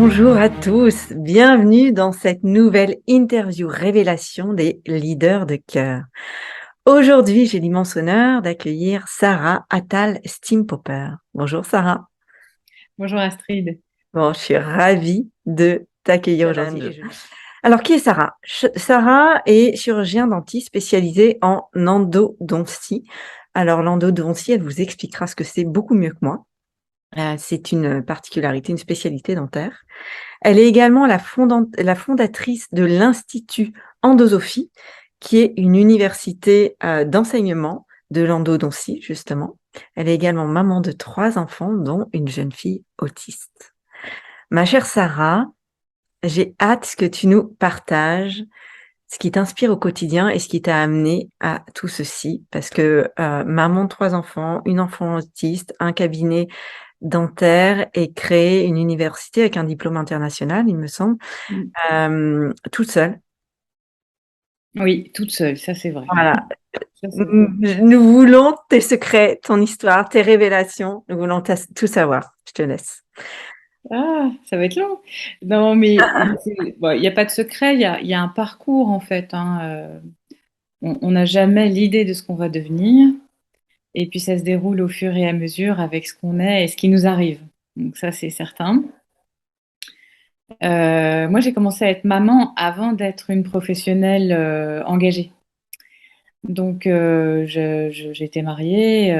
Bonjour à tous, bienvenue dans cette nouvelle interview révélation des leaders de cœur. Aujourd'hui, j'ai l'immense honneur d'accueillir Sarah Attal Steampopper. Bonjour Sarah. Bonjour Astrid. Bon, je suis ravie de t'accueillir aujourd'hui. Alors, qui est Sarah? Sarah est chirurgien dentiste spécialisé en endodontie. Alors, l'endodontie, elle vous expliquera ce que c'est beaucoup mieux que moi. C'est une particularité, une spécialité dentaire. Elle est également la fondatrice de l'Institut Endosophie, qui est une université d'enseignement de l'endodontie, justement. Elle est également maman de 3 enfants, dont une jeune fille autiste. Ma chère Sarah, j'ai hâte que tu nous partages ce qui t'inspire au quotidien et ce qui t'a amené à tout ceci, parce que maman de 3 enfants, une enfant autiste, un cabinet dentaire et créer une université avec un diplôme international, il me semble, toute seule. Oui, toute seule, ça c'est vrai. Voilà. Ça, c'est vrai. Nous voulons tes secrets, ton histoire, tes révélations. Nous voulons tout savoir. Je te laisse. Ah, ça va être long. Non, mais bon, il n'y a pas de secret, il y a un parcours en fait, hein. On n'a jamais l'idée de ce qu'on va devenir, et puis ça se déroule au fur et à mesure avec ce qu'on est et ce qui nous arrive. Donc ça, c'est certain. Moi, j'ai commencé à être maman avant d'être une professionnelle engagée. Donc, j'étais mariée,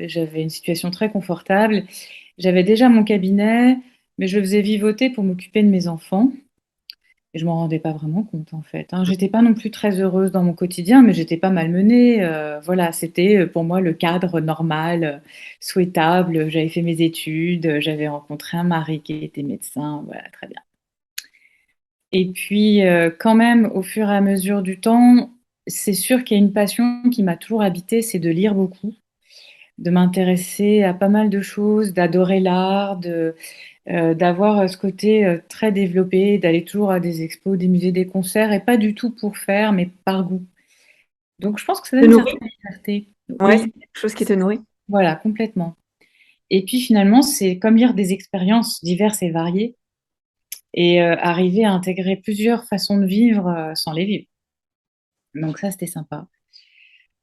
j'avais une situation très confortable. J'avais déjà mon cabinet, mais je le faisais vivoter pour m'occuper de mes enfants. Et je m'en rendais pas vraiment compte, en fait, hein. J'étais pas non plus très heureuse dans mon quotidien, mais j'étais pas malmenée. Voilà, c'était pour moi le cadre normal, souhaitable. J'avais fait mes études, j'avais rencontré un mari qui était médecin, voilà, très bien. Et puis, quand même, au fur et à mesure du temps, c'est sûr qu'il y a une passion qui m'a toujours habitée, c'est de lire beaucoup, de m'intéresser à pas mal de choses, d'adorer l'art, d'avoir ce côté très développé, d'aller toujours à des expos, des musées, des concerts, et pas du tout pour faire, mais par goût. Donc, je pense que ça Te donne une nourrit? certaine liberté. Ouais, c'est Oui, quelque chose qui te nourrit. voilà, complètement. Et puis finalement, c'est comme lire des expériences diverses et variées et arriver à intégrer plusieurs façons de vivre sans les vivre. Donc ça, c'était sympa.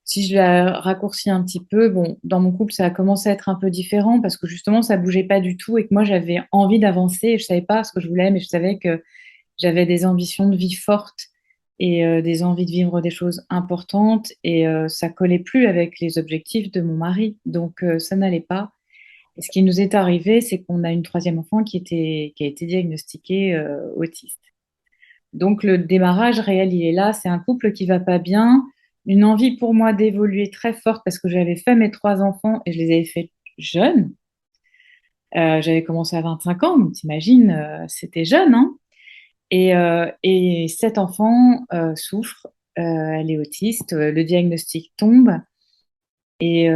Si je la raccourcis un petit peu, bon, dans mon couple, ça a commencé à être un peu différent parce que justement, ça bougeait pas du tout et que moi, j'avais envie d'avancer et je savais pas ce que je voulais, mais je savais que j'avais des ambitions de vie fortes et des envies de vivre des choses importantes et ça collait plus avec les objectifs de mon mari. Donc ça n'allait pas. Et ce qui nous est arrivé, c'est qu'on a une troisième enfant qui a été diagnostiquée autiste. Donc le démarrage réel, il est là. C'est un couple qui va pas bien, une envie pour moi d'évoluer très forte parce que j'avais fait mes 3 enfants et je les avais fait jeunes. J'avais commencé à 25 ans, donc t'imagines, c'était jeune, hein. Et cet enfant souffre, elle est autiste, le diagnostic tombe et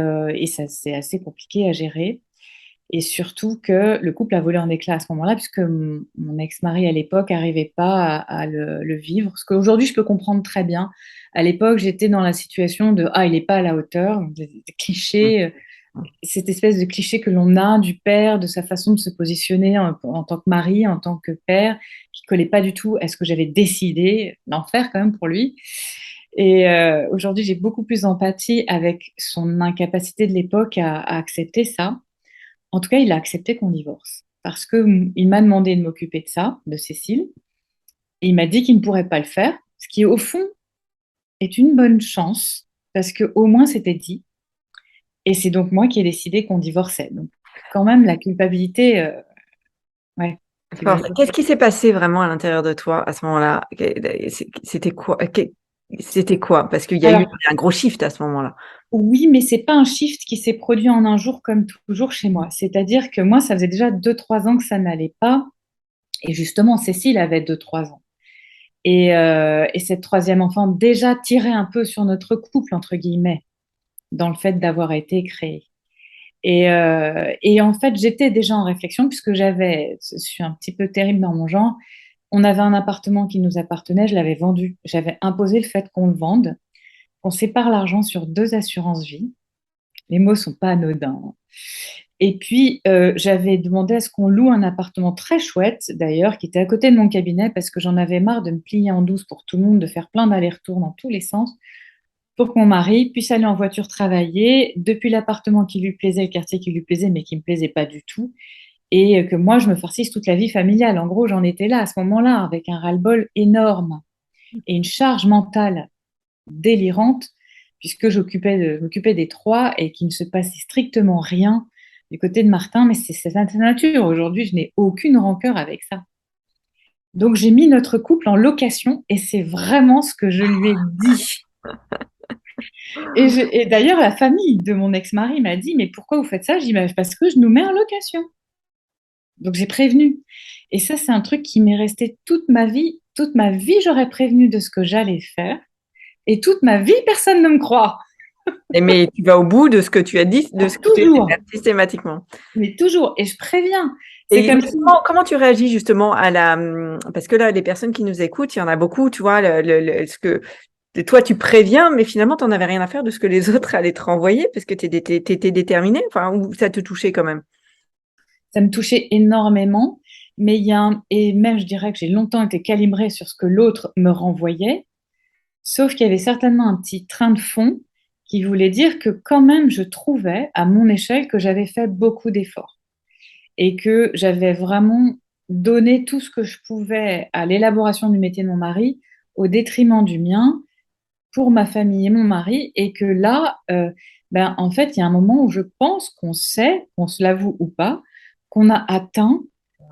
ça c'est assez compliqué à gérer. Et surtout que le couple a volé en éclats à ce moment-là, puisque mon ex-mari à l'époque n'arrivait pas à le vivre. Ce qu'aujourd'hui, je peux comprendre très bien. À l'époque, j'étais dans la situation de «Ah, il n'est pas à la hauteur», des Mm. clichés, cette espèce de cliché que l'on a du père, de sa façon de se positionner en tant que mari, en tant que père, qui collait pas du tout à ce que j'avais décidé d'en faire quand même pour lui. Et aujourd'hui, j'ai beaucoup plus d'empathie avec son incapacité de l'époque à accepter ça. En tout cas, il a accepté qu'on divorce parce que il m'a demandé de m'occuper de ça, de Cécile, et il m'a dit qu'il ne pourrait pas le faire, ce qui au fond est une bonne chance parce que au moins c'était dit. Et c'est donc moi qui ai décidé qu'on divorçait. Donc quand même la culpabilité, ouais, tu vois. Qu'est-ce qui s'est passé vraiment à l'intérieur de toi à ce moment-là? C'était quoi? C'était quoi? Parce qu'il y a eu Alors un gros shift à ce moment-là. oui, mais c'est pas un shift qui s'est produit en un jour comme toujours chez moi. C'est-à-dire que moi, ça faisait déjà 2, 3 ans que ça n'allait pas. Et justement, Cécile avait 2, 3 ans. Et cette troisième enfant déjà tirait un peu sur notre couple, entre guillemets, dans le fait d'avoir été créé. Et en fait, j'étais déjà en réflexion puisque je suis un petit peu terrible dans mon genre, on avait un appartement qui nous appartenait, je l'avais vendu. J'avais imposé le fait qu'on le vende, qu'on sépare l'argent sur 2 assurances vie. Les mots sont pas anodins. Et puis, j'avais demandé à ce qu'on loue un appartement très chouette, d'ailleurs, qui était à côté de mon cabinet, parce que j'en avais marre de me plier en douce pour tout le monde, de faire plein d'allers-retours dans tous les sens, pour que mon mari puisse aller en voiture travailler, depuis l'appartement qui lui plaisait, le quartier qui lui plaisait, mais qui ne me plaisait pas du tout, et que moi, je me farcisse toute la vie familiale. En gros, j'en étais là, à ce moment-là, avec un ras-le-bol énorme et une charge mentale délirante, puisque je m'occupais des trois et qu'il ne se passait strictement rien du côté de Martin, mais c'est sa nature. Aujourd'hui, je n'ai aucune rancœur avec ça. Donc, j'ai mis notre couple en location et c'est vraiment ce que je lui ai dit. Et d'ailleurs, la famille de mon ex-mari m'a dit, mais pourquoi vous faites ça? Je dis, bah, parce que je nous mets en location. Donc, j'ai prévenu. Et ça, c'est un truc qui m'est resté toute ma vie. Toute ma vie, j'aurais prévenu de ce que j'allais faire. Et toute ma vie, personne ne me croit. Mais tu vas au bout de ce que tu as dit, de ce que tu as dit Toujours, systématiquement. mais toujours. Et je préviens. C'est Et comme mais si. comment tu réagis justement à la... Parce que là, les personnes qui nous écoutent, il y en a beaucoup, tu vois, ce que toi, tu préviens, mais finalement, tu n'en avais rien à faire de ce que les autres allaient te renvoyer parce que tu étais déterminé, enfin, ou ça te touchait quand même. Ça me touchait énormément. Mais il y a et même, je dirais que j'ai longtemps été calibrée sur ce que l'autre me renvoyait. Sauf qu'il y avait certainement un petit train de fond qui voulait dire que quand même, je trouvais, à mon échelle, que j'avais fait beaucoup d'efforts et que j'avais vraiment donné tout ce que je pouvais à l'élaboration du métier de mon mari au détriment du mien pour ma famille et mon mari, et que là, ben, en fait, il y a un moment où je pense qu'on sait, qu'on se l'avoue ou pas, qu'on a atteint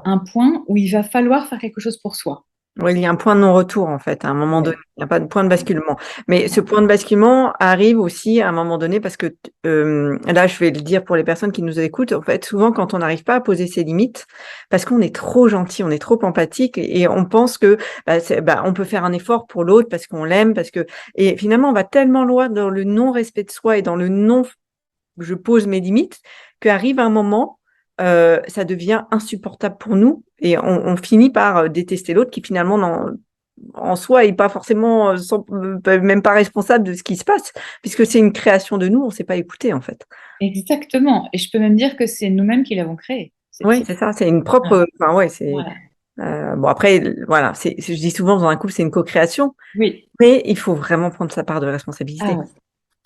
un point où il va falloir faire quelque chose pour soi. Oui, il y a un point de non-retour en fait, à un moment donné. Ouais. Il n'y a pas de point de basculement. Mais ce point de basculement arrive aussi à un moment donné parce que là, je vais le dire pour les personnes qui nous écoutent, en fait, souvent quand on n'arrive pas à poser ses limites, parce qu'on est trop gentil, on est trop empathique et on pense que on peut faire un effort pour l'autre parce qu'on l'aime, parce que et finalement on va tellement loin dans le non-respect de soi et dans le non, je pose mes limites, qu'arrive un moment ça devient insupportable pour nous et on finit par détester l'autre qui finalement en soi est pas forcément même pas responsable de ce qui se passe puisque c'est une création de nous, on s'est pas écouté en fait. Exactement. Et je peux même dire que c'est nous-mêmes qui l'avons créé, cette Oui, c'est situation. ça, c'est une Voilà. propre, enfin ouais, c'est Voilà. bon après voilà, je dis souvent dans un couple c'est une co-création, Oui. mais il faut vraiment prendre sa part de Ah responsabilité. ouais.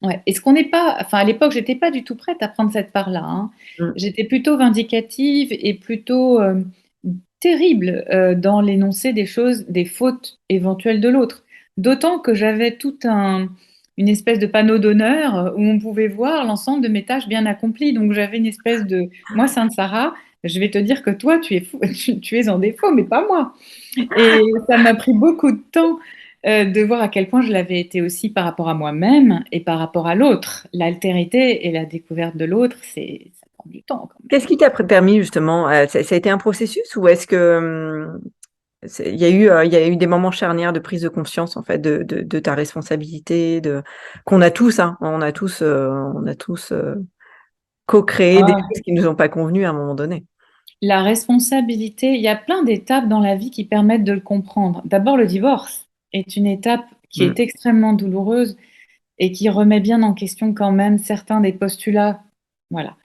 Ouais. Est-ce qu'on n'est pas, enfin à l'époque, j'étais pas du tout prête à prendre cette part-là, hein. Mm. J'étais plutôt vindicative et plutôt terrible dans l'énoncé des choses, des fautes éventuelles de l'autre. D'autant que j'avais une espèce de panneau d'honneur où on pouvait voir l'ensemble de mes tâches bien accomplies. Donc j'avais une espèce de, moi, Sainte Sarah, je vais te dire que toi, tu es tu es en défaut, mais pas moi. Et ça m'a pris beaucoup de temps de voir à quel point je l'avais été aussi par rapport à moi-même et par rapport à l'autre. L'altérité et la découverte de l'autre, ça prend du temps quand même. Qu'est-ce qui t'a permis justement, ça a été un processus ou est-ce que il y a eu des moments charnières de prise de conscience en fait de ta responsabilité, qu'on a tous, hein, on a tous co-créé des Ah, choses qui nous ont pas convenu à un moment donné. la responsabilité, il y a plein d'étapes dans la vie qui permettent de le comprendre. D'abord, le divorce est une étape qui Mm. est extrêmement douloureuse et qui remet bien en question quand même certains des postulats. Voilà.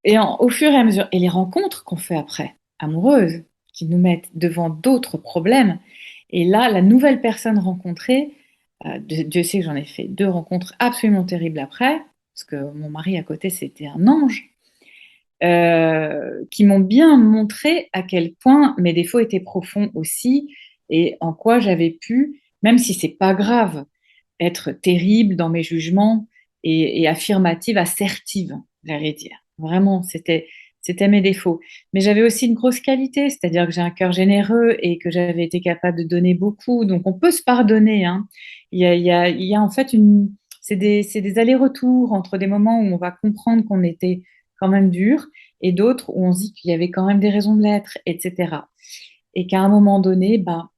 Et au fur et à mesure, et les rencontres qu'on fait après, amoureuses, qui nous mettent devant d'autres problèmes. Et là, la nouvelle personne rencontrée, Dieu sait que j'en ai fait deux rencontres absolument terribles après, parce que mon mari à côté, c'était un ange, qui m'ont bien montré à quel point mes défauts étaient profonds aussi, et en quoi j'avais pu, même si c'est pas grave, être terrible dans mes jugements et affirmative, assertive, j'allais dire. Vraiment, c'était mes défauts. Mais j'avais aussi une grosse qualité, c'est-à-dire que j'ai un cœur généreux et que j'avais été capable de donner beaucoup. Donc on peut se pardonner, hein. Il y a en fait c'est des allers-retours entre des moments où on va comprendre qu'on était quand même dur et d'autres où on se dit qu'il y avait quand même des raisons de l'être, etc. Et qu'à un moment donné, bah,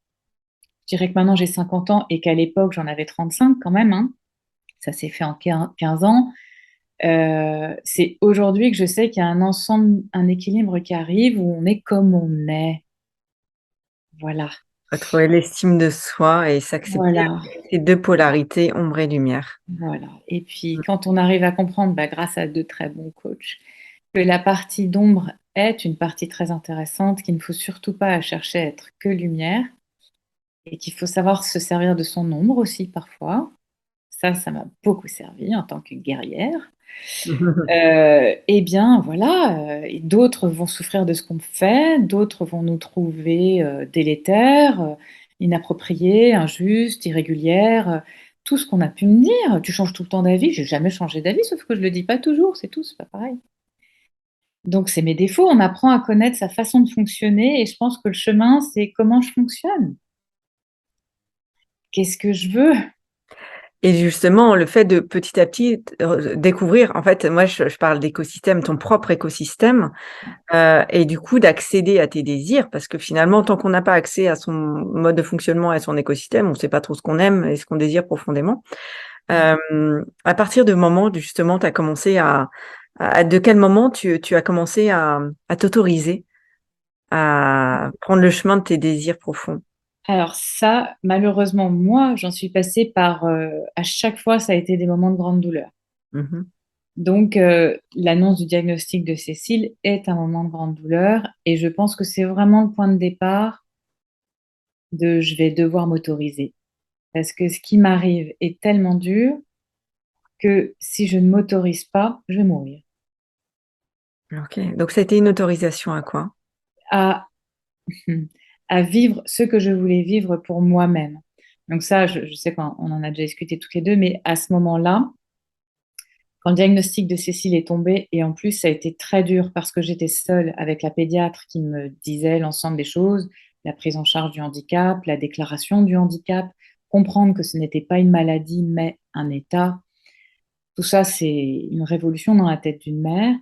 je dirais que maintenant j'ai 50 ans et qu'à l'époque j'en avais 35 quand même, hein. Ça s'est fait en 15 ans. C'est aujourd'hui que je sais qu'il y a un ensemble, un équilibre qui arrive où on est comme on est. Voilà. Retrouver l'estime de soi et s'accepter Voilà. avec ces deux polarités, ombre et lumière. Voilà. Et puis quand on arrive à comprendre, bah, grâce à de très bons coachs, que la partie d'ombre est une partie très intéressante, qu'il ne faut surtout pas chercher à être que lumière et qu'il faut savoir se servir de son ombre aussi parfois. Ça m'a beaucoup servi en tant que guerrière. Eh bien, voilà, et d'autres vont souffrir de ce qu'on fait, d'autres vont nous trouver délétères, inappropriées, injustes, irrégulières, tout ce qu'on a pu me dire. Tu changes tout le temps d'avis. J'ai jamais changé d'avis, sauf que je le dis pas toujours, c'est tout, c'est pas pareil. Donc, c'est mes défauts. On apprend à connaître sa façon de fonctionner et je pense que le chemin, c'est comment je fonctionne. Qu'est-ce que je veux? Et justement, le fait de petit à petit découvrir, en fait, moi je parle d'écosystème, ton propre écosystème, et du coup d'accéder à tes désirs, parce que finalement, tant qu'on n'a pas accès à son mode de fonctionnement et à son écosystème, on ne sait pas trop ce qu'on aime et ce qu'on désire profondément. À partir du moment où justement tu as commencé de quel moment tu as commencé à t'autoriser à prendre le chemin de tes désirs profonds? Alors ça, malheureusement, moi, j'en suis passée par, à chaque fois, ça a été des moments de grande douleur. Mmh. Donc, l'annonce du diagnostic de Cécile est un moment de grande douleur et je pense que c'est vraiment le point de départ de je vais devoir m'autoriser. Parce que ce qui m'arrive est tellement dur que si je ne m'autorise pas, je vais mourir. OK, donc ça a été une autorisation à quoi? À, à vivre ce que je voulais vivre pour moi-même. Donc ça, je sais qu'on en a déjà discuté toutes les deux, mais à ce moment-là, quand le diagnostic de Cécile est tombé, et en plus ça a été très dur parce que j'étais seule avec la pédiatre qui me disait l'ensemble des choses, la prise en charge du handicap, la déclaration du handicap, comprendre que ce n'était pas une maladie mais un état. Tout ça, c'est une révolution dans la tête d'une mère.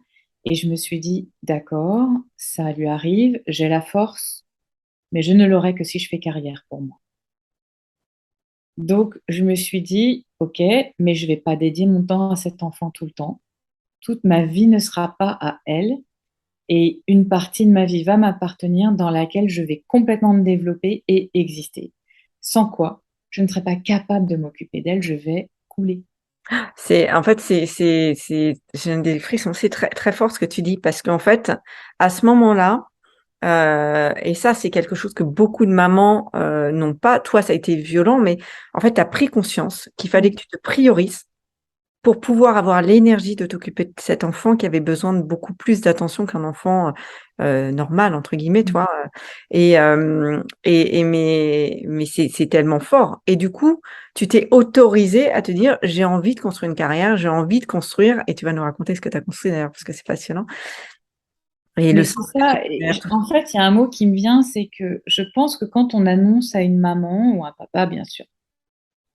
Et je me suis dit, d'accord, ça lui arrive, j'ai la force, mais je ne l'aurai que si je fais carrière pour moi. Donc, je me suis dit, ok, mais je ne vais pas dédier mon temps à cet enfant tout le temps. Toute ma vie ne sera pas à elle et une partie de ma vie va m'appartenir dans laquelle je vais complètement me développer et exister. Sans quoi, je ne serai pas capable de m'occuper d'elle, je vais couler. C'est en fait, j'ai des frissons. C'est très, très fort ce que tu dis parce qu'en fait, à ce moment-là, et ça, c'est quelque chose que beaucoup de mamans, n'ont pas. Toi, ça a été violent, mais en fait, tu as pris conscience qu'il fallait que tu te priorises pour pouvoir avoir l'énergie de t'occuper de cet enfant qui avait besoin de beaucoup plus d'attention qu'un enfant, «normal» entre guillemets, tu vois? Mais c'est tellement fort et du coup, tu t'es autorisée à te dire: «J'ai envie de construire une carrière, j'ai envie de construire» et tu vas nous raconter ce que tu as construit d'ailleurs parce que c'est passionnant et le Mais c'est sens que tu ça, mets derrière tout en fait, il y a un mot qui me vient, c'est que je pense que quand on annonce à une maman ou un papa, bien sûr,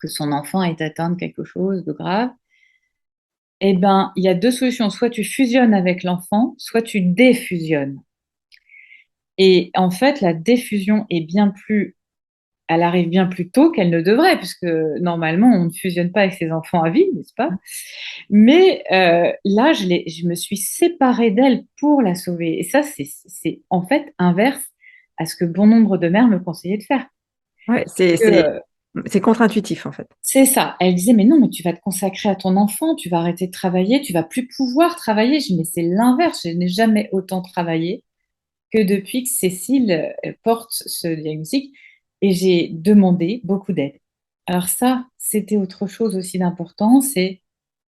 que son enfant est atteint de quelque chose de grave, eh ben, il y a deux solutions. Soit tu fusionnes avec l'enfant, soit tu défusionnes. Et en fait, la diffusion est bien plus, elle arrive bien plus tôt qu'elle ne devrait, puisque normalement, on ne fusionne pas avec ses enfants à vie, n'est-ce pas? Mais là, je me suis séparée d'elle pour la sauver. Et ça, c'est en fait inverse à ce que bon nombre de mères me conseillaient de faire. ouais, Que, c'est contre-intuitif en fait. c'est ça. Elle disait, mais non, mais tu vas te consacrer à ton enfant, tu vas arrêter de travailler, tu vas plus pouvoir travailler. Je dis, mais c'est l'inverse, je n'ai jamais autant travaillé que depuis que Cécile porte ce diagnostic et j'ai demandé beaucoup d'aide. Alors ça, c'était autre chose aussi d'important, c'est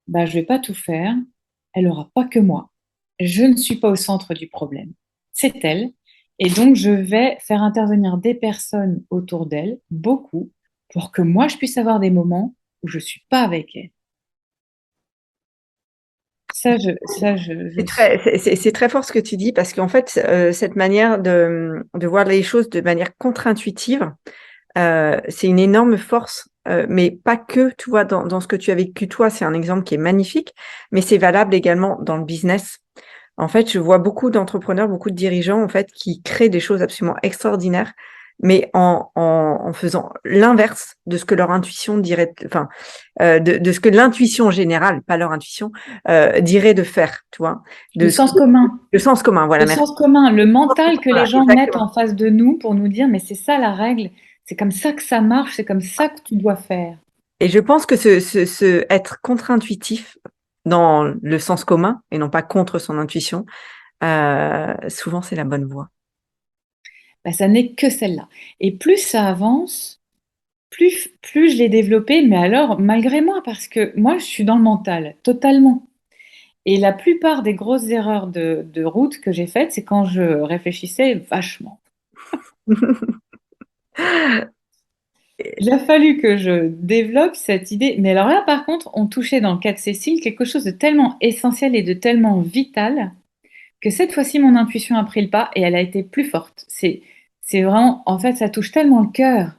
bah, je vais pas tout faire, elle aura pas que moi. Je ne suis pas au centre du problème. C'est elle. Et donc, je vais faire intervenir des personnes autour d'elle, beaucoup, pour que moi, je puisse avoir des moments où je suis pas avec elle. Je suis. C'est très fort ce que tu dis parce qu'en fait, cette manière de voir les choses de manière contre-intuitive, c'est une énorme force, mais pas que, tu vois? Dans ce que tu as vécu toi, c'est un exemple qui est magnifique, mais c'est valable également dans le business. En fait, je vois beaucoup d'entrepreneurs, beaucoup de dirigeants, en fait, qui créent des choses absolument extraordinaires, mais en faisant l'inverse de ce que leur intuition dirait enfin, de ce que l'intuition générale, pas leur intuition, dirait de faire, tu vois? Le De ce sens commun. Le sens commun, voilà, Le merci. sens commun, le mental que les Voilà, gens mettent exactement. en face de nous pour nous dire, mais c'est ça la règle, c'est comme ça que ça marche, c'est comme ça que tu dois faire. Et je pense que ce être contre-intuitif dans le sens commun et non pas contre son intuition, souvent c'est la bonne voie. Bah, ça n'est que celle-là. Et plus ça avance, plus je l'ai développée, mais alors malgré moi, parce que moi, je suis dans le mental, totalement. Et la plupart des grosses erreurs de route que j'ai faites, c'est quand je réfléchissais vachement. Il a fallu que je développe cette idée. Mais alors là, par contre, on touchait dans le cas de Cécile quelque chose de tellement essentiel et de tellement vital que cette fois-ci, mon intuition a pris le pas et elle a été plus forte. C'est vraiment, en fait, ça touche tellement le cœur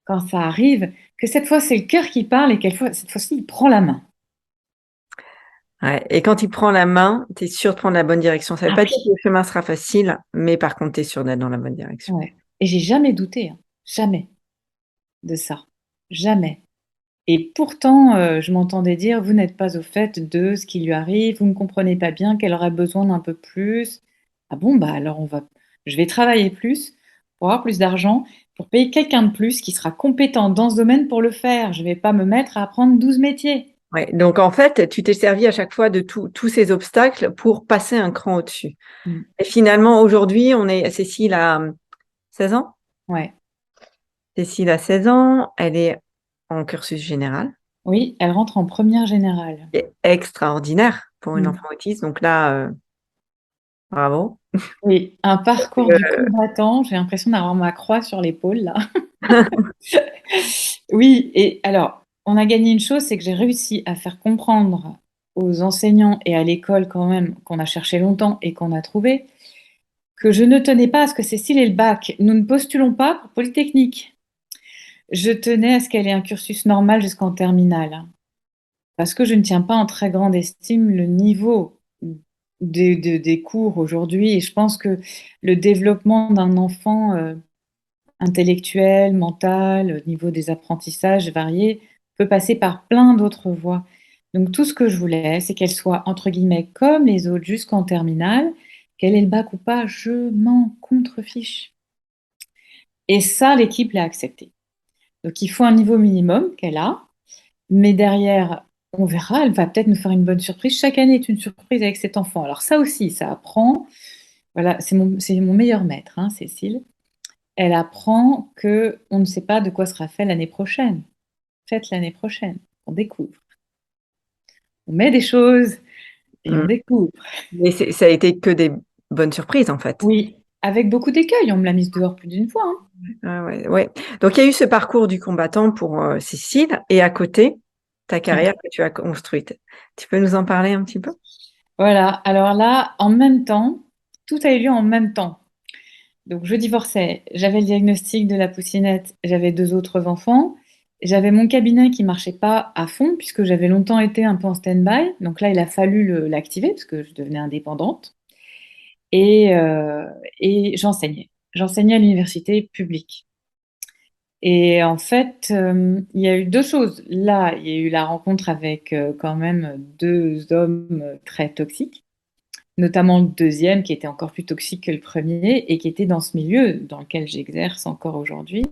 quand ça arrive que cette fois, c'est le cœur qui parle et cette fois-ci, il prend la main. Ouais. Et quand il prend la main, tu es sûr de prendre la bonne direction. Ça ne veut Ah pas dire que oui. le chemin sera facile, mais par contre, tu es sûr d'être dans la bonne direction. Ouais. Et j'ai jamais douté, hein. Jamais de ça. Jamais. Et pourtant, je m'entendais dire: «Vous n'êtes pas au fait de ce qui lui arrive, vous ne comprenez pas bien qu'elle aurait besoin d'un peu plus». Ah bon, bah alors je vais travailler plus pour avoir plus d'argent, pour payer quelqu'un de plus qui sera compétent dans ce domaine pour le faire. Je ne vais pas me mettre à apprendre 12 métiers. Ouais. Donc, en fait, tu t'es servi à chaque fois de tous ces obstacles pour passer un cran au-dessus. Mmh. Et finalement, aujourd'hui, Cécile a 16 ans. Ouais. Cécile a 16 ans, elle est en cursus général, Oui, elle rentre en première générale. qui est extraordinaire pour une Mmh. enfant autiste. Donc là, bravo. Oui, un parcours du Euh, combattant, j'ai l'impression d'avoir ma croix sur l'épaule là. Oui, et alors, on a gagné une chose, c'est que j'ai réussi à faire comprendre aux enseignants et à l'école quand même, qu'on a cherché longtemps et qu'on a trouvé, que je ne tenais pas à ce que Cécile ait le bac. Nous ne postulons pas pour Polytechnique. Je tenais à ce qu'elle ait un cursus normal jusqu'en terminale. Parce que je ne tiens pas en très grande estime le niveau des cours aujourd'hui. Et je pense que le développement d'un enfant intellectuel, mental, au niveau des apprentissages variés, peut passer par plein d'autres voies. Donc tout ce que je voulais, c'est qu'elle soit, entre guillemets, comme les autres jusqu'en terminale, qu'elle ait le bac ou pas, je m'en contrefiche. Et ça, l'équipe l'a accepté. Donc il faut un niveau minimum qu'elle a, mais derrière, on verra, elle va peut-être nous faire une bonne surprise. Chaque année est une surprise avec cet enfant. Alors ça aussi, ça apprend. Voilà, c'est mon meilleur maître, hein, Cécile. Elle apprend que on ne sait pas de quoi sera fait l'année prochaine. Faites l'année prochaine, on découvre. On met des choses et on mm. découvre. Mais ça a été que des bonnes surprises, en fait. Oui, avec beaucoup d'écueils. On me l'a mise dehors plus d'une fois, hein. Ah ouais, ouais. Donc, il y a eu ce parcours du combattant pour Cécile et à côté, ta carrière que tu as construite. Tu peux nous en parler un petit peu? Voilà, alors là, en même temps, tout a eu lieu en même temps. Donc je divorçais, j'avais le diagnostic de la poussинette, j'avais deux autres enfants, j'avais mon cabinet qui marchait pas à fond puisque j'avais longtemps été un peu en stand-by. Donc là, il a fallu l'activer parce que je devenais indépendante et, euh, et j'enseignais. J'enseignais à l'université publique. Et en fait, il y a eu deux choses. Là, il y a eu la rencontre avec quand même deux hommes très toxiques, notamment le deuxième qui était encore plus toxique que le premier et qui était dans ce milieu dans lequel j'exerce encore aujourd'hui.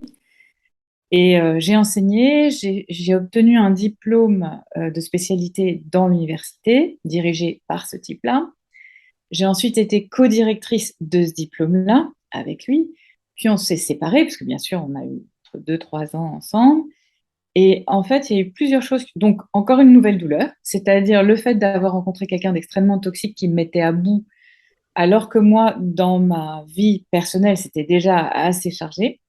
Et j'ai enseigné, j'ai obtenu un diplôme de spécialité dans l'université, dirigé par ce type-là. J'ai ensuite été co-directrice de ce diplôme-là avec lui. Puis on s'est séparés, parce que bien sûr, on a eu entre 2, 3 ans ensemble. Et en fait, il y a eu plusieurs choses. Donc, encore une nouvelle douleur, c'est-à-dire le fait d'avoir rencontré quelqu'un d'extrêmement toxique qui me mettait à bout, alors que moi, dans ma vie personnelle, c'était déjà assez chargé,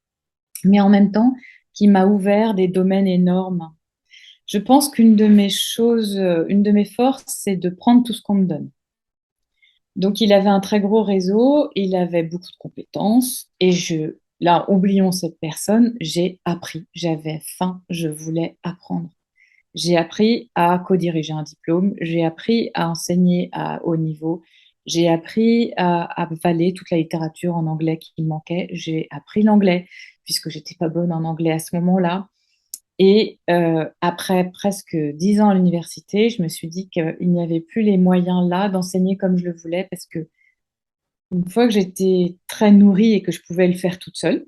mais en même temps, qui m'a ouvert des domaines énormes. Je pense qu'une de mes choses, une de mes forces, c'est de prendre tout ce qu'on me donne. Donc, il avait un très gros réseau, il avait beaucoup de compétences, et là, oublions cette personne, j'ai appris, j'avais faim, je voulais apprendre. J'ai appris à co-diriger un diplôme, j'ai appris à enseigner à haut niveau, j'ai appris à avaler toute la littérature en anglais qui me manquait, j'ai appris l'anglais, puisque j'étais pas bonne en anglais à ce moment-là. Et après presque 10 ans à l'université, je me suis dit qu'il n'y avait plus les moyens là d'enseigner comme je le voulais, parce que une fois que j'étais très nourrie et que je pouvais le faire toute seule,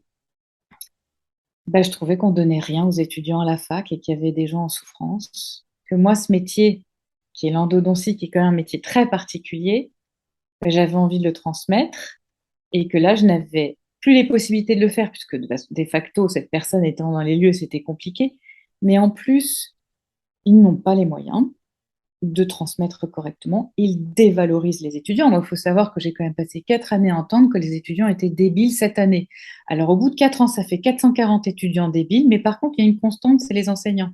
ben, je trouvais qu'on donnait rien aux étudiants à la fac et qu'il y avait des gens en souffrance. Que moi, ce métier, qui est l'endodontie, qui est quand même un métier très particulier, j'avais envie de le transmettre et que là, je n'avais plus les possibilités de le faire puisque de facto, cette personne étant dans les lieux, c'était compliqué. Mais en plus, ils n'ont pas les moyens de transmettre correctement. Ils dévalorisent les étudiants. Moi, il faut savoir que j'ai quand même passé 4 années à entendre que les étudiants étaient débiles cette année. Alors, au bout de 4 ans, ça fait 440 étudiants débiles, mais par contre, il y a une constante, c'est les enseignants.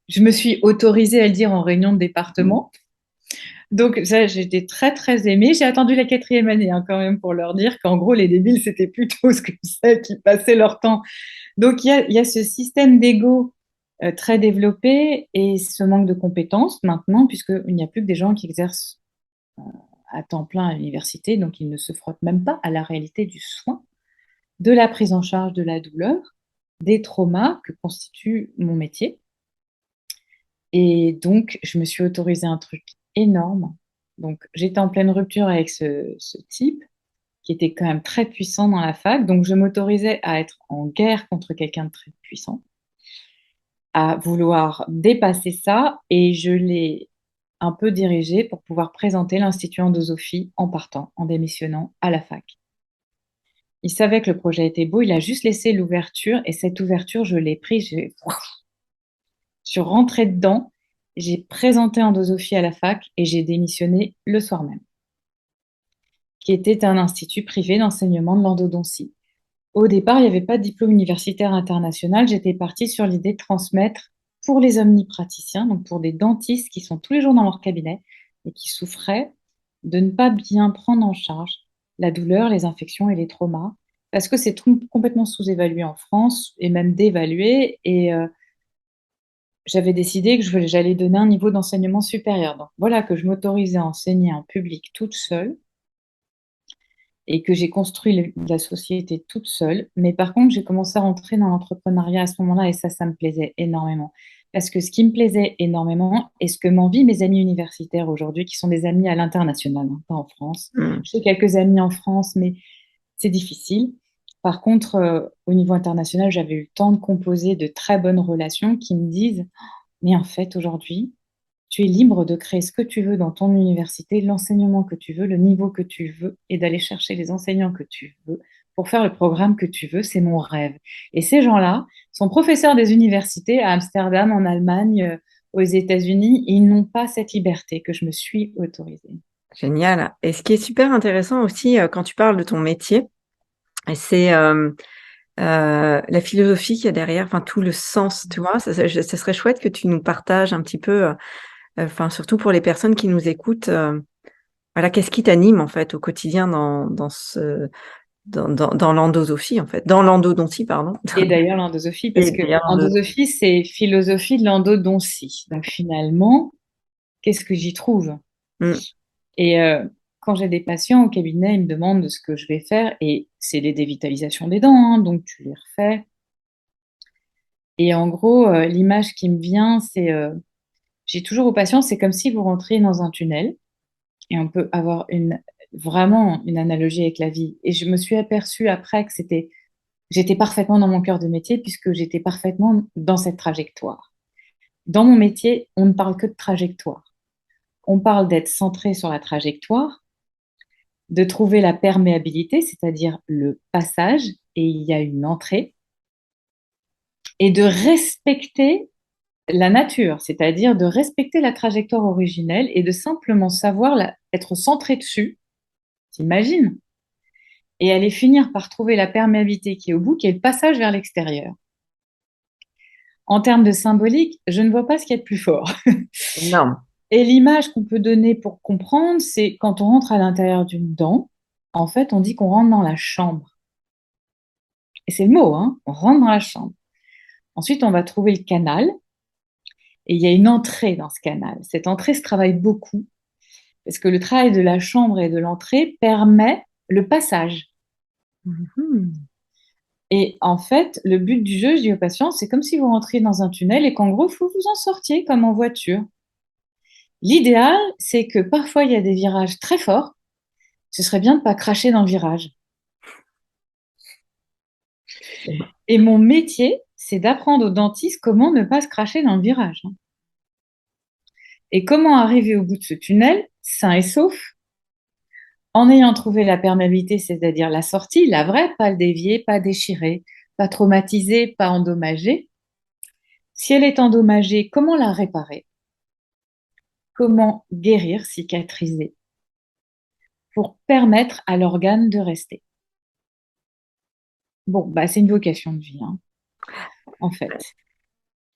Je me suis autorisée à le dire en réunion de département. Donc, ça, j'étais très, très aimée. J'ai attendu la 4e année, hein, quand même, pour leur dire qu'en gros, les débiles, c'était plutôt ce que celles qui passaient leur temps. Donc, il y a ce système d'ego très développé et ce manque de compétences maintenant, puisqu'il n'y a plus que des gens qui exercent à temps plein à l'université, donc ils ne se frottent même pas à la réalité du soin, de la prise en charge de la douleur, des traumas que constitue mon métier. Et donc, je me suis autorisée un truc énorme. Donc, j'étais en pleine rupture avec ce type qui était quand même très puissant dans la fac. Donc, je m'autorisais à être en guerre contre quelqu'un de très puissant, à vouloir dépasser ça. Et je l'ai un peu dirigé pour pouvoir présenter l'Institut Andosophie en partant, en démissionnant à la fac. Il savait que le projet était beau, il a juste laissé l'ouverture. Et cette ouverture, je l'ai prise, je suis rentrée dedans. J'ai présenté Andosophie à la fac et j'ai démissionné le soir même, qui était un institut privé d'enseignement de l'endodontie. Au départ, il n'y avait pas de diplôme universitaire international. J'étais partie sur l'idée de transmettre pour les omnipraticiens, donc pour des dentistes qui sont tous les jours dans leur cabinet et qui souffraient de ne pas bien prendre en charge la douleur, les infections et les traumas, parce que c'est complètement sous-évalué en France et même dévalué. Et j'avais décidé que j'allais donner un niveau d'enseignement supérieur. Donc voilà que je m'autorisais à enseigner en public toute seule et que j'ai construit la société toute seule. Mais par contre, j'ai commencé à rentrer dans l'entrepreneuriat à ce moment-là et ça me plaisait énormément. Parce que ce qui me plaisait énormément et ce que m'envient mes amis universitaires aujourd'hui, qui sont des amis à l'international, hein, pas en France. Mm. J'ai quelques amis en France, mais c'est difficile. Par contre, au niveau international, j'avais eu le temps de composer de très bonnes relations qui me disent, mais en fait, aujourd'hui, tu es libre de créer ce que tu veux dans ton université, l'enseignement que tu veux, le niveau que tu veux, et d'aller chercher les enseignants que tu veux pour faire le programme que tu veux. C'est mon rêve. Et ces gens-là sont professeurs des universités à Amsterdam, en Allemagne, aux États-Unis. Et ils n'ont pas cette liberté que je me suis autorisée. Génial. Et ce qui est super intéressant aussi, quand tu parles de ton métier, c'est la philosophie qu'il y a derrière, enfin tout le sens, tu vois. Ça serait chouette que tu nous partages un petit peu, enfin surtout pour les personnes qui nous écoutent, voilà, qu'est-ce qui t'anime en fait au quotidien dans l'endosophie en fait, dans l'endodontie, pardon. Et d'ailleurs, l'endosophie, parce Et que d'ailleurs, endosophie, c'est philosophie de l'endodontie. Donc finalement, qu'est-ce que j'y trouve? Mm. Et quand j'ai des patients au cabinet, ils me demandent ce que je vais faire, et c'est les dévitalisations des dents, hein, donc tu les refais. Et en gros, l'image qui me vient, c'est, j'ai toujours aux patients, c'est comme si vous rentriez dans un tunnel, et on peut avoir vraiment une analogie avec la vie. Et je me suis aperçue après que j'étais parfaitement dans mon cœur de métier, puisque j'étais parfaitement dans cette trajectoire. Dans mon métier, on ne parle que de trajectoire. On parle d'être centré sur la trajectoire, de trouver la perméabilité, c'est-à-dire le passage, et il y a une entrée, et de respecter la nature, c'est-à-dire de respecter la trajectoire originelle et de simplement savoir être centré dessus, t'imagines, et aller finir par trouver la perméabilité qui est au bout, qui est le passage vers l'extérieur. En termes de symbolique, je ne vois pas ce qu'il y a de plus fort. Énorme. Et l'image qu'on peut donner pour comprendre, c'est quand on rentre à l'intérieur d'une dent, en fait, on dit qu'on rentre dans la chambre. Et c'est le mot, hein, on rentre dans la chambre. Ensuite, on va trouver le canal et il y a une entrée dans ce canal. Cette entrée se travaille beaucoup parce que le travail de la chambre et de l'entrée permet le passage. Mhm. Et en fait, le but du jeu, je dis aux patients, c'est comme si vous rentriez dans un tunnel et qu'en gros, il faut vous en sortiez comme en voiture. L'idéal, c'est que parfois, il y a des virages très forts. Ce serait bien de ne pas cracher dans le virage. Et mon métier, c'est d'apprendre aux dentistes comment ne pas se cracher dans le virage. Et comment arriver au bout de ce tunnel, sain et sauf, en ayant trouvé la perméabilité, c'est-à-dire la sortie, la vraie, pas le dévier, pas déchirer, pas traumatiser, pas endommager. Si elle est endommagée, comment la réparer? Comment guérir, cicatriser, pour permettre à l'organe de rester? Bon, bah, c'est une vocation de vie, hein, en fait.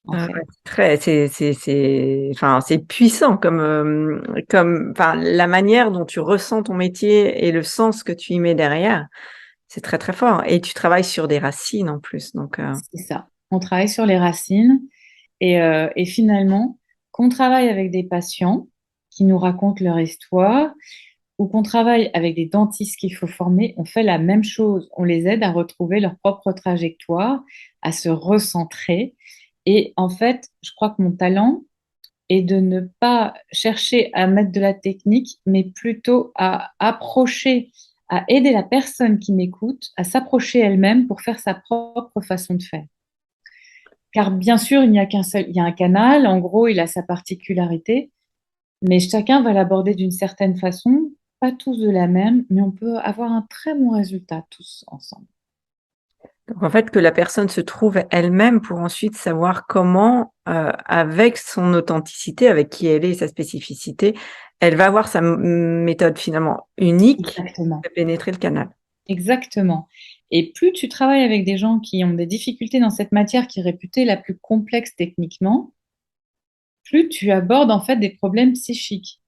En fait. Enfin, c'est puissant enfin, la manière dont tu ressens ton métier et le sens que tu y mets derrière, c'est très, très fort et tu travailles sur des racines en plus donc C'est ça. On travaille sur les racines et finalement, qu'on travaille avec des patients qui nous racontent leur histoire ou qu'on travaille avec des dentistes qu'il faut former, on fait la même chose. On les aide à retrouver leur propre trajectoire, à se recentrer. Et en fait, je crois que mon talent est de ne pas chercher à mettre de la technique, mais plutôt à approcher, à aider la personne qui m'écoute à s'approcher elle-même pour faire sa propre façon de faire. Car bien sûr, il n'y a qu'un seul, il y a un canal, en gros, il a sa particularité, mais chacun va l'aborder d'une certaine façon, pas tous de la même, mais on peut avoir un très bon résultat tous ensemble. donc en fait, que la personne se trouve elle-même pour ensuite savoir comment, avec son authenticité, avec qui elle est et sa spécificité, elle va avoir sa méthode finalement unique Exactement. de pénétrer le canal. Exactement. Et plus tu travailles avec des gens qui ont des difficultés dans cette matière qui est réputée la plus complexe techniquement, plus tu abordes en fait des problèmes psychiques,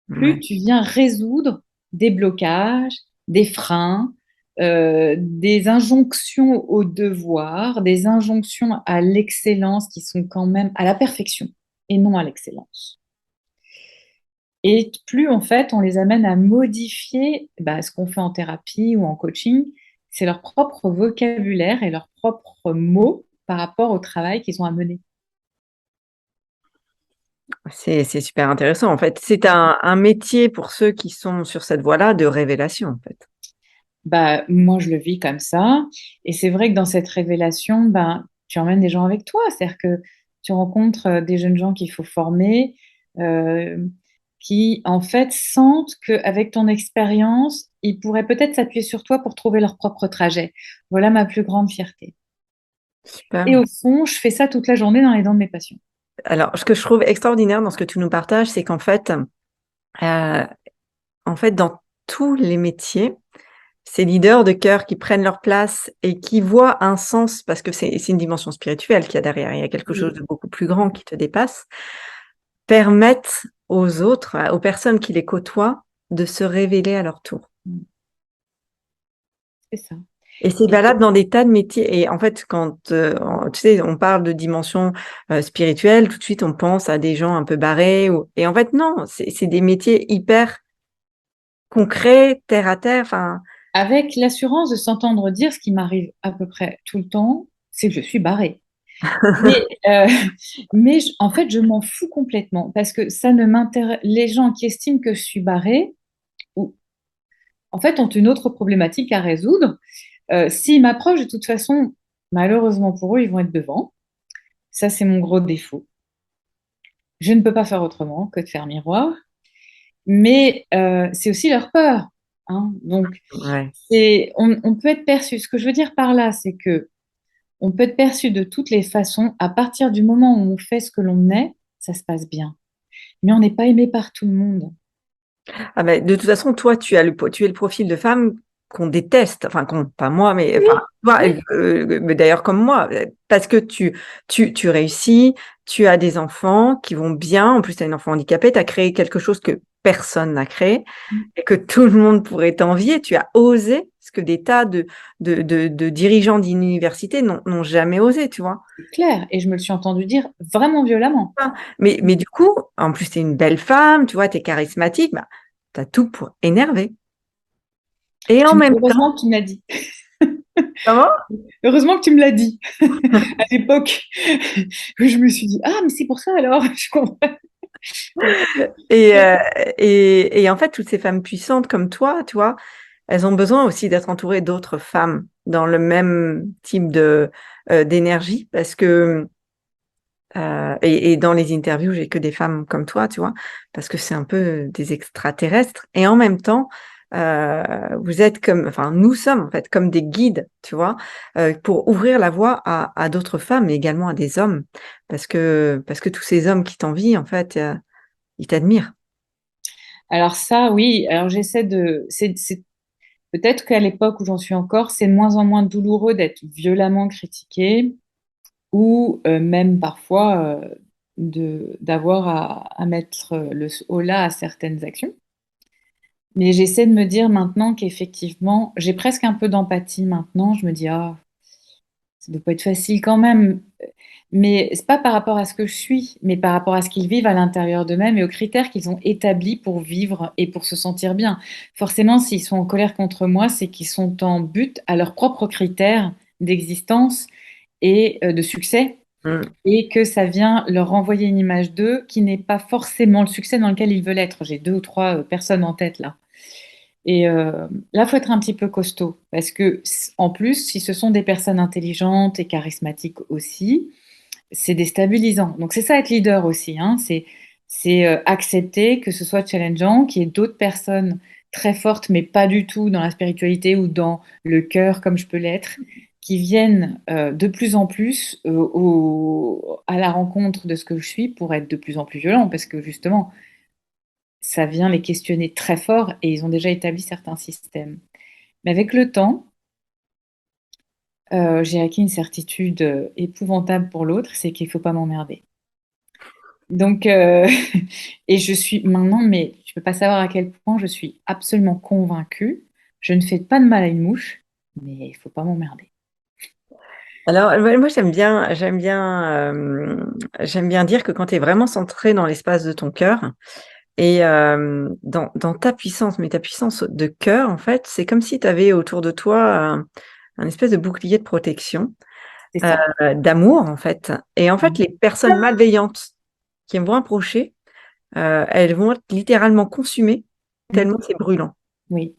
plus Ouais. tu viens résoudre des blocages, des freins, des injonctions au devoir, des injonctions à l'excellence qui sont quand même à la perfection et non à l'excellence. Et plus en fait on les amène à modifier bah, ce qu'on fait en thérapie ou en coaching, c'est leur propre vocabulaire et leurs propres mots par rapport au travail qu'ils ont à mener. C'est super intéressant en fait. C'est un métier pour ceux qui sont sur cette voie-là de révélation en fait. Bah, moi, je le vis comme ça. Et c'est vrai que dans cette révélation, ben, tu emmènes des gens avec toi. C'est-à-dire que tu rencontres des jeunes gens qu'il faut former, euh, qui, en fait, sentent qu'avec ton expérience, ils pourraient peut-être s'appuyer sur toi pour trouver leur propre trajet. Voilà ma plus grande fierté. Et Super. au fond, je fais ça toute la journée dans les dents de mes patients. Alors, ce que je trouve extraordinaire dans ce que tu nous partages, c'est heu, en fait, dans tous les métiers, ces leaders de cœur qui prennent leur place et qui voient un sens parce que c'est une dimension spirituelle qu'il y a derrière. Il y a quelque chose Oui, de beaucoup plus grand qui te dépasse, permettent aux autres, aux personnes qui les côtoient, de se révéler à leur tour. c'est ça. Et c'est Et valable dans des tas de métiers et en fait, quand, tu sais, on parle de dimension, spirituelle, tout de suite, on pense à des gens un peu barrés ou et en fait, non, c'est des métiers hyper concrets, terre à terre, enfin, avec l'assurance de s'entendre dire ce qui m'arrive à peu près tout le temps, c'est que je suis barrée. Mais, en fait, je m'en fous complètement parce que ça ne m'intéresse. Les gens qui estiment que je suis barrée, ou, en fait, ont une autre problématique à résoudre. S'ils m'approchent, de toute façon, malheureusement pour eux, ils vont être devant. Ça, c'est mon gros défaut. Je ne peux pas faire autrement que de faire miroir. Mais c'est aussi leur peur, hein. Donc, ouais. on peut être perçu. Ce que je veux dire par là, c'est que on peut être perçu de toutes les façons. À partir du moment où on fait ce que l'on est, ça se passe bien. Mais on n'est pas aimé par tout le monde. Ah ben de toute façon, toi, tu es le profil de femme qu'on déteste, enfin qu'on pas moi, mais enfin, Oui, toi, oui, mais d'ailleurs comme moi, parce que tu réussis, tu as des enfants qui vont bien, en plus tu as un enfant handicapé, tu as créé quelque chose que personne n'a créé et que tout le monde pourrait t'envier. Tu as osé ce que des tas de dirigeants d'université n'ont jamais osé, tu vois? c'est clair. Et je me le suis entendu dire vraiment violemment. Mais du coup, en plus tu es une belle femme, tu vois? Tu es charismatique, bah, tu as tout pour énerver et en même temps Heureusement que tu me l'as dit. comment? Heureusement que tu me l'as dit à l'époque. Je me suis dit, ah, mais c'est pour ça alors. Je comprends. Et, heu et en fait, toutes ces femmes puissantes comme toi, tu vois, elles ont besoin aussi d'être entourées d'autres femmes dans le même type d'énergie parce que, Et dans les interviews, j'ai que des femmes comme toi, tu vois, parce que c'est un peu des extraterrestres. Et en même temps, vous êtes enfin, nous sommes en fait comme des guides, tu vois, pour ouvrir la voie à d'autres femmes, mais également à des hommes, parce que tous ces hommes qui t'envient, en fait, ils t'admirent. Alors ça, oui. Alors peut-être qu'à l'époque où j'en suis encore, c'est de moins en moins douloureux d'être violemment critiqué ou même parfois d'avoir à mettre le holà à certaines actions. Mais j'essaie de me dire maintenant qu'effectivement, j'ai presque un peu d'empathie maintenant. Je me dis, ah, ça doit pas être facile quand même. Mais c'est pas par rapport à ce que je suis, mais par rapport à ce qu'ils vivent à l'intérieur d'eux-mêmes et aux critères qu'ils ont établis pour vivre et pour se sentir bien. Forcément, s'ils sont en colère contre moi, c'est qu'ils sont en but à leurs propres critères d'existence et de succès, Mm. et que ça vient leur renvoyer une image d'eux qui n'est pas forcément le succès dans lequel ils veulent être. J'ai deux ou trois personnes en tête là. Et là, faut être un petit peu costaud parce que, en plus, si ce sont des personnes intelligentes et charismatiques aussi, c'est déstabilisant. Donc c'est ça être leader aussi, hein. C'est accepter que ce soit challengeant, qu'il y ait d'autres personnes très fortes, mais pas du tout dans la spiritualité ou dans le cœur comme je peux l'être, qui viennent de plus en plus à la rencontre de ce que je suis pour être de plus en plus violent, parce que justement, ça vient les questionner très fort et ils ont déjà établi certains systèmes. Mais avec le temps, j'ai acquis une certitude épouvantable pour l'autre, c'est qu'il ne faut pas m'emmerder. Donc, et je suis maintenant, mais tu peux pas savoir à quel point je suis absolument convaincue. Je ne fais pas de mal à une mouche, mais il faut pas m'emmerder. Alors, moi, j'aime bien dire que quand tu es vraiment centré dans l'espace de ton cœur, et dans ta puissance, mais ta puissance de cœur, en fait, c'est comme si tu avais autour de toi un espèce de bouclier de protection, C'est ça. d'amour, en fait. Et en fait, Mm. les personnes malveillantes qui vont approcher, elles vont être littéralement consumées Mm. tellement c'est brûlant. Oui,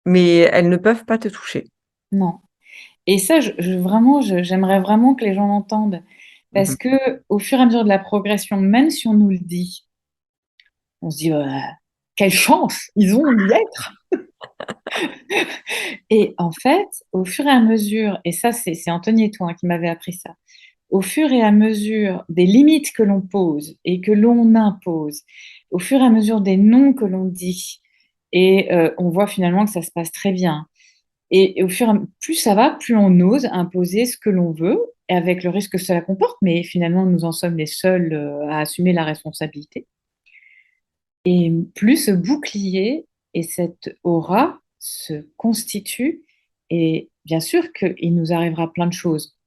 Mais elles ne peuvent pas te toucher. non. Et ça, vraiment, j'aimerais vraiment que les gens l'entendent. Parce Mhm. que au fur et à mesure de la progression, même si on nous le dit, on se dit, quelle chance ils ont d'y être. Et en fait, au fur et à mesure, et ça, c'est Anthony et toi qui m'avait appris ça, au fur et à mesure des limites que l'on pose et que l'on impose, au fur et à mesure des noms que l'on dit, et on voit finalement que ça se passe très bien. Et au fur et à plus ça va, plus on ose imposer ce que l'on veut, et avec le risque que cela comporte, mais finalement, nous en sommes les seuls à assumer la responsabilité. Et plus ce bouclier et cette aura se constituent, et bien sûr qu'il nous arrivera plein de choses.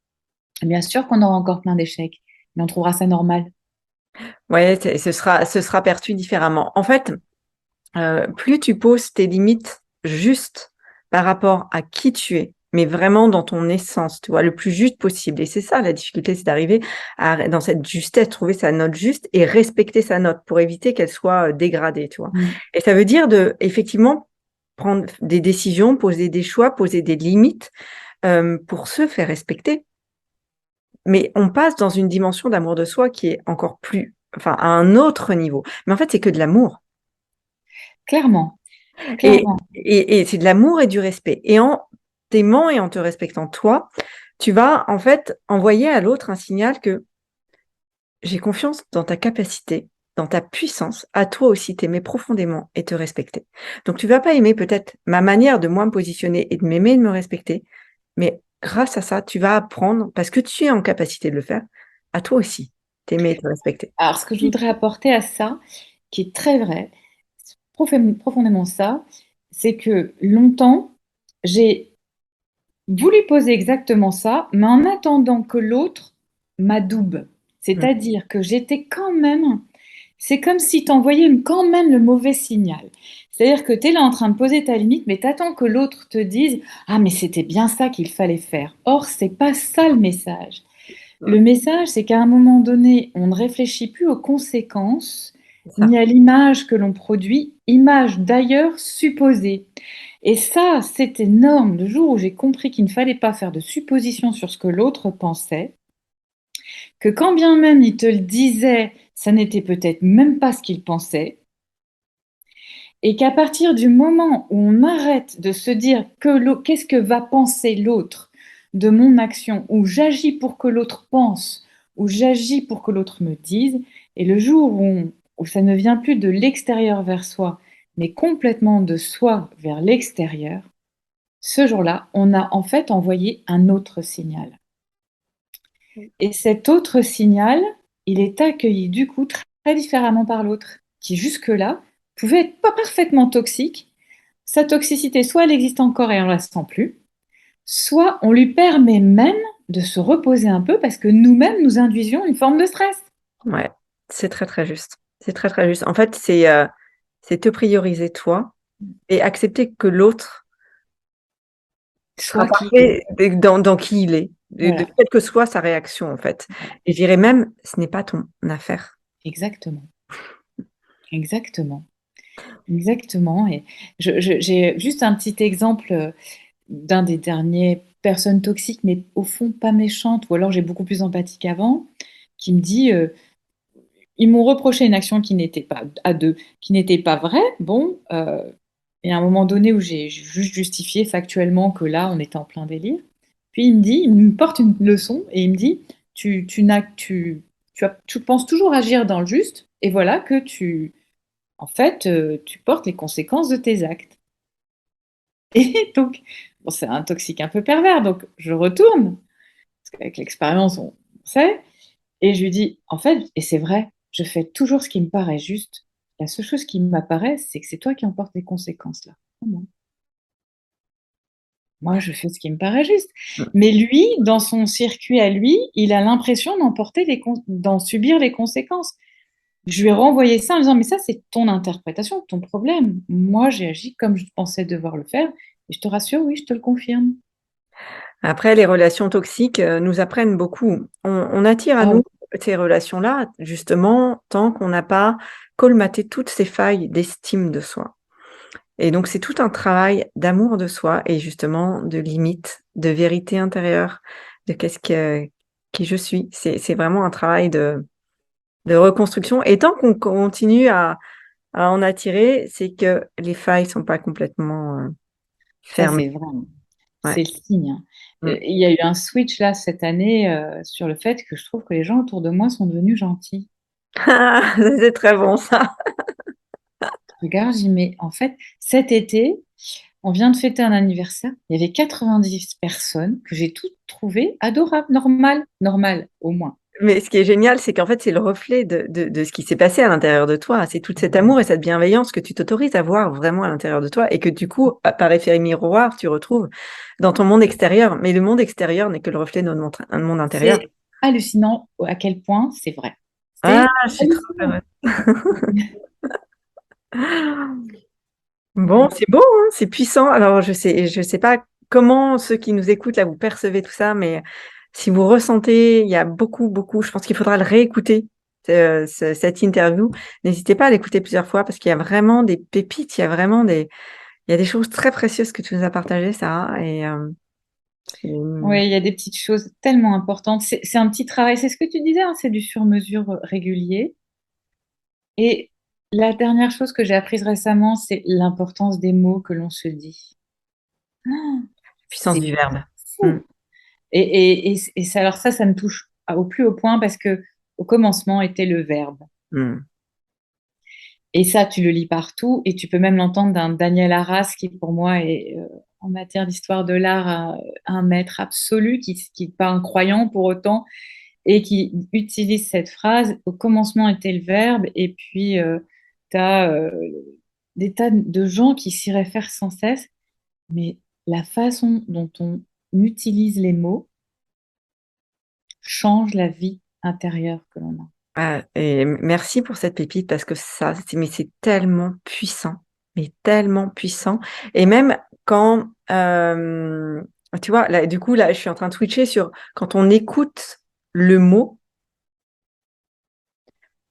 Bien sûr qu'on aura encore plein d'échecs, mais on trouvera ça normal. Ouais, ce sera perçu différemment. En fait, plus tu poses tes limites justes par rapport à qui tu es, mais vraiment dans ton essence, tu vois, le plus juste possible. Et c'est ça la difficulté, c'est d'arriver dans cette justesse, trouver sa note juste et respecter sa note pour éviter qu'elle soit dégradée, tu vois. Mm. Et ça veut dire effectivement prendre des décisions, poser des choix, poser des limites pour se faire respecter. Mais on passe dans une dimension d'amour de soi qui est encore plus, enfin, à un autre niveau. Mais en fait, c'est que de l'amour. Clairement, Et, clairement. et c'est de l'amour et du respect. Et en t'aimant et en te respectant toi, tu vas en fait envoyer à l'autre un signal que j'ai confiance dans ta capacité, dans ta puissance, à toi aussi t'aimer profondément et te respecter. Donc tu vas pas aimer peut-être ma manière de moi me positionner et de m'aimer et de me respecter, mais grâce à ça, tu vas apprendre, parce que tu es en capacité de le faire, à toi aussi t'aimer et te respecter. Alors, ce que je voudrais apporter à ça, qui est très vrai, c'est profondément ça, c'est que longtemps, j'ai voulu poser exactement ça, mais en attendant que l'autre m'adoube. Mmh, C'est-à-dire que j'étais quand même, c'est comme si tu envoyais quand même le mauvais signal. C'est-à-dire que tu es là en train de poser ta limite, mais tu attends que l'autre te dise, ah, mais c'était bien ça qu'il fallait faire. Or, c'est pas ça le message. mmh, Le message, c'est qu'à un moment donné, on ne réfléchit plus aux conséquences c'est ça. ni à l'image que l'on produit, image d'ailleurs supposée. Et ça, c'est énorme. Le jour où j'ai compris qu'il ne fallait pas faire de suppositions sur ce que l'autre pensait, que quand bien même il te le disait, ça n'était peut-être même pas ce qu'il pensait, et qu'à partir du moment où on arrête de se dire qu'est-ce que va penser l'autre de mon action, ou j'agis pour que l'autre pense, ou j'agis pour que l'autre me dise, et le jour où ça ne vient plus de l'extérieur vers soi, mais complètement de soi vers l'extérieur, ce jour-là, on a en fait envoyé un autre signal. Et cet autre signal, il est accueilli du coup très différemment par l'autre, qui jusque-là pouvait être pas parfaitement toxique. Sa toxicité, soit elle existe encore et on la sent plus, soit on lui permet même de se reposer un peu parce que nous-mêmes, nous induisions une forme de stress. Ouais, c'est très, très juste. C'est très, très juste. En fait, c'est te prioriser toi et accepter que l'autre sera Soit qui est. parfait dans qui il est, de Voilà, quelle que soit sa réaction, en fait. voilà. Et je dirais même, ce n'est pas ton affaire. Exactement. Exactement. Exactement. Et j'ai juste un petit exemple d'un des derniers personnes toxiques, mais au fond pas méchantes, ou alors j'ai beaucoup plus empathie qu'avant, qui me dit ils m'ont reproché une action qui n'était pas à deux, qui n'était pas vraie. Bon, et à un moment donné où j'ai juste justifié factuellement que là, on était en plein délire. Puis il me porte une leçon et il me dit, tu penses toujours agir dans le juste, et voilà que en fait, tu portes les conséquences de tes actes. Et donc, bon, c'est un toxique un peu pervers, donc je retourne, parce qu'avec l'expérience, on sait, et je lui dis, en fait, et c'est vrai, je fais toujours ce qui me paraît juste. La seule chose qui m'apparaît, c'est que c'est toi qui en portes les conséquences là. Non. Moi, je fais ce qui me paraît juste. Mmh. Mais lui, dans son circuit à lui, il a l'impression d'en subir les conséquences. Je lui ai renvoyé ça en disant, mais ça, c'est ton interprétation, ton problème. Moi, j'ai agi comme je pensais devoir le faire. Et je te rassure, oui, je te le confirme. Après, les relations toxiques, nous apprennent beaucoup. On attire à Ah nous oui, ces relations-là, justement, tant qu'on n'a pas colmaté toutes ces failles d'estime de soi. Et donc, c'est tout un travail d'amour de soi et justement de limites, de vérité intérieure, de qui je suis. C'est vraiment un travail de reconstruction et tant qu'on continue à en attirer, c'est que les failles sont pas complètement, ça, fermées. c'est vrai. Ouais. C'est le signe, hein. Mmh. Il y a eu un switch là cette année sur le fait que je trouve que les gens autour de moi sont devenus gentils. C'est très bon ça. Je regarde, j'y mets. En fait, cet été, on vient de fêter un anniversaire. Il y avait 90 personnes que j'ai toutes trouvées adorables, normales, normales au moins. Mais ce qui est génial, c'est qu'en fait, c'est le reflet de ce qui s'est passé à l'intérieur de toi. C'est tout cet amour et cette bienveillance que tu t'autorises à voir vraiment à l'intérieur de toi et que du coup, par effet miroir, tu retrouves dans ton monde extérieur. Mais le monde extérieur n'est que le reflet de notre monde intérieur. C'est hallucinant à quel point c'est vrai. Ah, C'est je suis trop hallucinant. heureuse. Bon, c'est beau, hein, c'est puissant. Alors, je sais pas comment ceux qui nous écoutent là, vous percevez tout ça, mais si vous ressentez, il y a beaucoup, beaucoup. Je pense qu'il faudra le réécouter cette interview. N'hésitez pas à l'écouter plusieurs fois parce qu'il y a vraiment des pépites, il y a des choses très précieuses que tu nous as partagées, Sarah. Et Oui, il y a des petites choses tellement importantes. C'est un petit travail, c'est ce que tu disais, hein, c'est du sur-mesure régulier. Et la dernière chose que j'ai apprise récemment, c'est l'importance des mots que l'on se dit. Ah, puissance c'est du verbe. Mm, fou. Et ça, alors ça me touche au plus haut point parce que au commencement était le verbe. mm. Et ça, tu le lis partout et tu peux même l'entendre d'un Daniel Arras qui, pour moi, est en matière d'histoire de l'art un maître absolu, qui n'est pas un croyant pour autant et qui utilise cette phrase. Au commencement était le verbe et puis tu as des tas de gens qui s'y réfèrent sans cesse. Mais la façon dont on utilise les mots change la vie intérieure que l'on a. Ah, et merci pour cette pépite parce que ça, mais c'est tellement puissant, mais tellement puissant. Et même quand, tu vois, là, du coup, là, je suis en train de switcher sur quand on écoute le mot,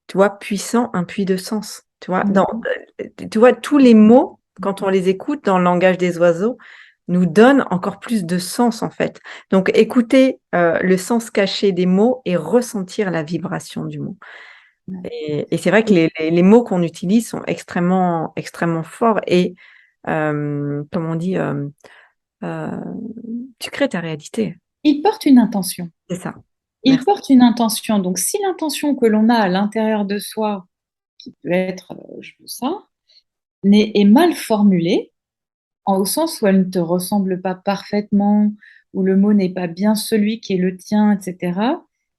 tu vois, puissant, un puits de sens. Tu vois, Mhm. tu vois, tous les mots, quand on les écoute dans le langage des oiseaux, nous donne encore plus de sens, en fait. Donc, écouter le sens caché des mots et ressentir la vibration du mot. Ouais. Et c'est vrai que les mots qu'on utilise sont extrêmement, extrêmement forts et, comme on dit, euh, tu crées ta réalité. Il porte une intention. C'est ça. Il Merci. porte une intention. Donc, si l'intention que l'on a à l'intérieur de soi, qui peut être je veux ça, est mal formulée, au sens où elle ne te ressemble pas parfaitement, où le mot n'est pas bien celui qui est le tien, etc.,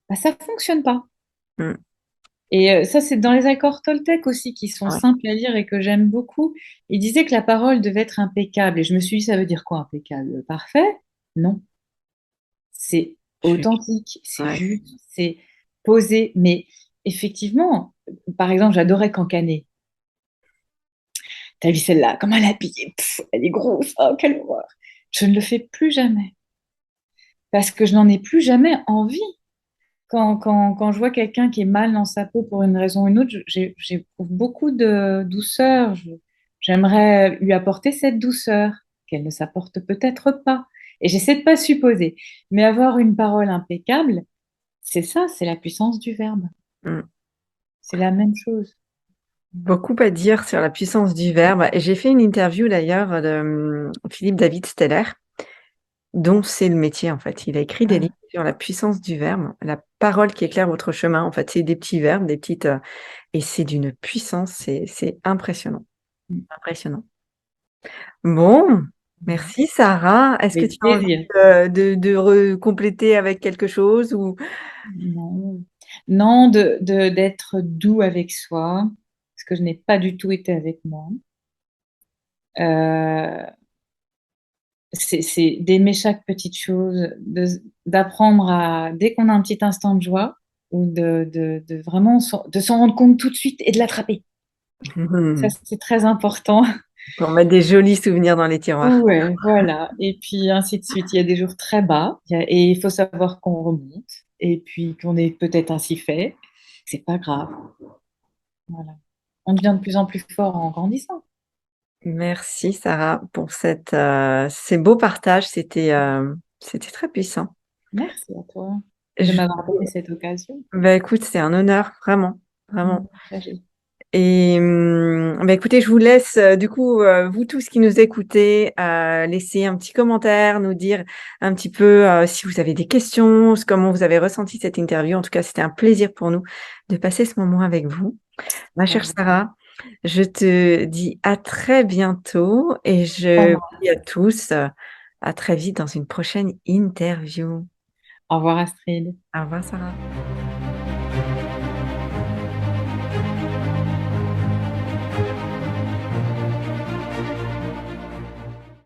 bah, ça ne fonctionne pas. Mm. Et ça, c'est dans les accords Toltec aussi, qui sont Ouais. simples à lire et que j'aime beaucoup. Il disait que la parole devait être impeccable. Et je me suis dit, ça veut dire quoi, impeccable? Parfait? Non. C'est Je suis- authentique, c'est ouais. juste, c'est posé. Mais effectivement, par exemple, j'adorais Cancanet. T'as vu celle-là, comment elle est habillée? Pff, elle est grosse, oh, quelle horreur. Je ne le fais plus jamais. Parce que je n'en ai plus jamais envie. Quand je vois quelqu'un qui est mal dans sa peau pour une raison ou une autre, j'éprouve beaucoup de douceur. J'aimerais lui apporter cette douceur qu'elle ne s'apporte peut-être pas. Et j'essaie de pas supposer. Mais avoir une parole impeccable, c'est ça, c'est la puissance du verbe. Mm. C'est la même chose. Beaucoup à dire sur la puissance du verbe. Et j'ai fait une interview d'ailleurs de Philippe David Steller, dont c'est le métier en fait. Il a écrit des Ah, livres sur la puissance du verbe, la parole qui éclaire votre chemin. En fait, c'est des petits verbes, des petites, et c'est d'une puissance, c'est impressionnant, mm, impressionnant. Bon, mm. merci Sarah. Est-ce que tu Avec as envie plaisir. de compléter avec quelque chose ou Non, non d'être doux avec soi, parce que je n'ai pas du tout été avec moi. Euh, c'est d'aimer chaque petite chose, d'apprendre à, dès qu'on a un petit instant de joie, ou de vraiment de s'en rendre compte tout de suite et de l'attraper. Ça, c'est très important. pour mettre des jolis souvenirs dans les tiroirs? Ouais, voilà. Et puis ainsi de suite. Il y a des jours très bas, et il faut savoir qu'on remonte, et puis qu'on est peut-être ainsi fait. C'est pas grave. Voilà. On devient de plus en plus fort en grandissant. Merci Sarah pour ces beaux partages. C'était très puissant. Merci à toi de Je- m'avoir donné cette occasion. Bah, écoute, c'est un honneur, vraiment, Mm, vraiment. partagée. Et bah, écoutez, je vous laisse, du coup, vous tous qui nous écoutez, laisser un petit commentaire, nous dire un petit peu si vous avez des questions, comment vous avez ressenti cette interview. En tout cas, c'était un plaisir pour nous de passer ce moment avec vous. Ma chère Vraiment. Sarah, je te dis à très bientôt et Au je vous revoir. dis à tous à très vite dans une prochaine interview. Au revoir, Astrid. Au revoir Sarah.